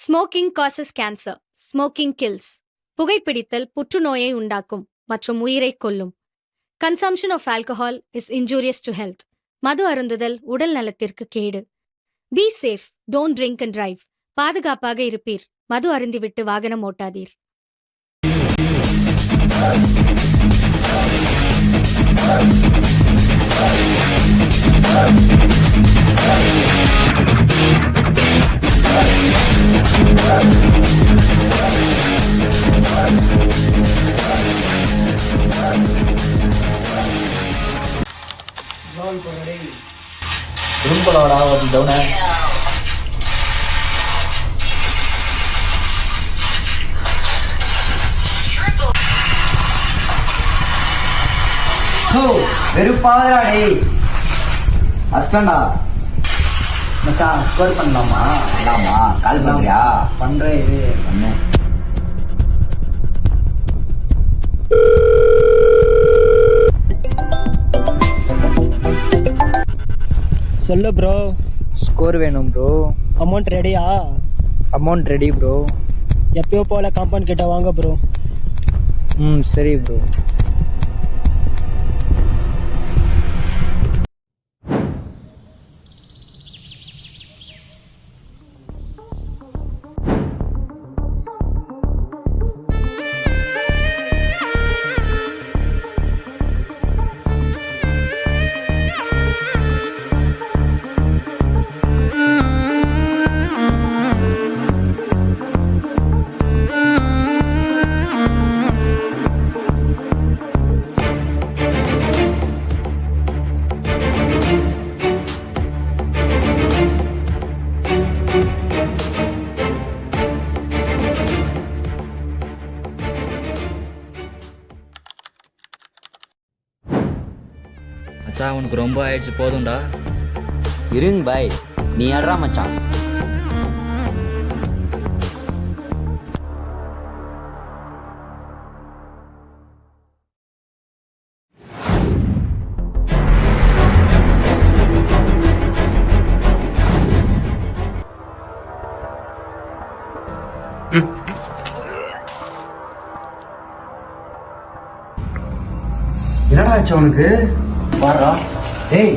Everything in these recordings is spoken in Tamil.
Smoking causes cancer. Smoking kills. புகைப்பிடித்தல் புற்றுநோயை உண்டாக்கும் மற்றும் உயிரைக் கொல்லும். Consumption of alcohol is injurious to health. மது அருந்துதல் உடல் நலத்திற்கு கேடு. Be safe, don't drink and drive. பாதுகாப்பாக இருப்பீர். மது அருந்திவிட்டு வாகனம் ஓட்டாதீர். வெறுப்பாதடா டேய். அஸ்டண்டா மச்சான் ஸ்கோர் பண்ணலாமா? பண்ணலாமா? கால் பண்றியா? பண்றேன் இது பண்ணு. சொல்லு ப்ரோ. ஸ்கோர் வேணும் ப்ரோ. அமௌண்ட் ரெடியா? Amount ready bro. எப்பயோ போல காம்பவுண்ட் கிட்ட வாங்க ப்ரோ. சரி ப்ரோ. மச்சான் உனக்கு ரொம்ப ஆயிடுச்சு, போதும்டா. இருங்க பாய், நீ ஆடுறா மச்சான். என்னடா ஆச்சு அவனுக்கு? வர்றா டேய்.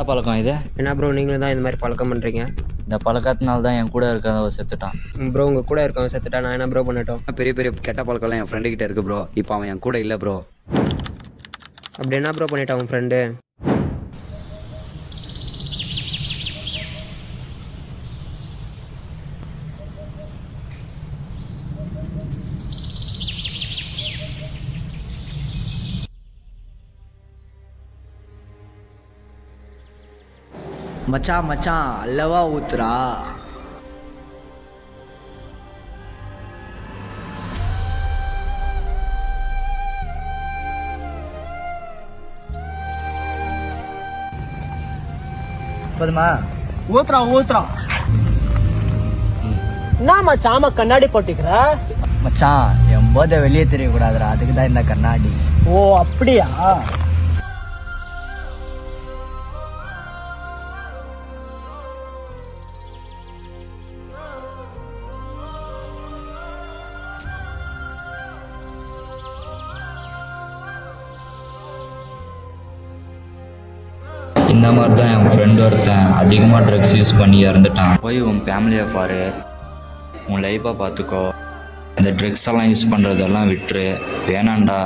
பழக்கம் இது என்ன ப்ரோ, நீங்களும் தான் இந்த மாதிரி பழக்கம் பண்ணுறீங்க? இந்த பழக்கத்தினால தான் என் கூட இருக்கிறவன் செத்துட்டான். ப்ரோ உங்கள் கூட இருக்கவன் செத்துட்டா நான் என்ன ப்ரோ பண்ணட்டும்? பெரிய பெரிய கெட்ட பழக்கம்லாம் என் ஃப்ரெண்டு கிட்ட இருக்கு ப்ரோ. இப்போ அவன் என் கூட இல்லை ப்ரோ. அப்படி என்ன ப்ரோ பண்ணிட்டான் உன் ஃப்ரெண்டு? மச்சான் மச்சான் அல்லவா ஊத்துறா. போதுமா? ஊத்துறா. என்ன மச்சான் கண்ணாடி போட்டுக்கிற? மச்சான் என் போதை வெளியே தெரியக்கூடாதுடா, அதுக்கு தான் இந்த கண்ணாடி. ஓ அப்படியா? இந்த மாதிரி தான் என் ஃப்ரெண்டு ஒருத்தன் அதிகமாக ட்ரக்ஸ் யூஸ் பண்ணி இறந்துட்டான். போய் உன் ஃபேமிலியை பாரு, உன் லைஃப்பை பார்த்துக்கோ. இந்த ட்ரக்ஸ் எல்லாம் யூஸ் பண்ணுறதெல்லாம் விட்டுரு வேணாண்டா.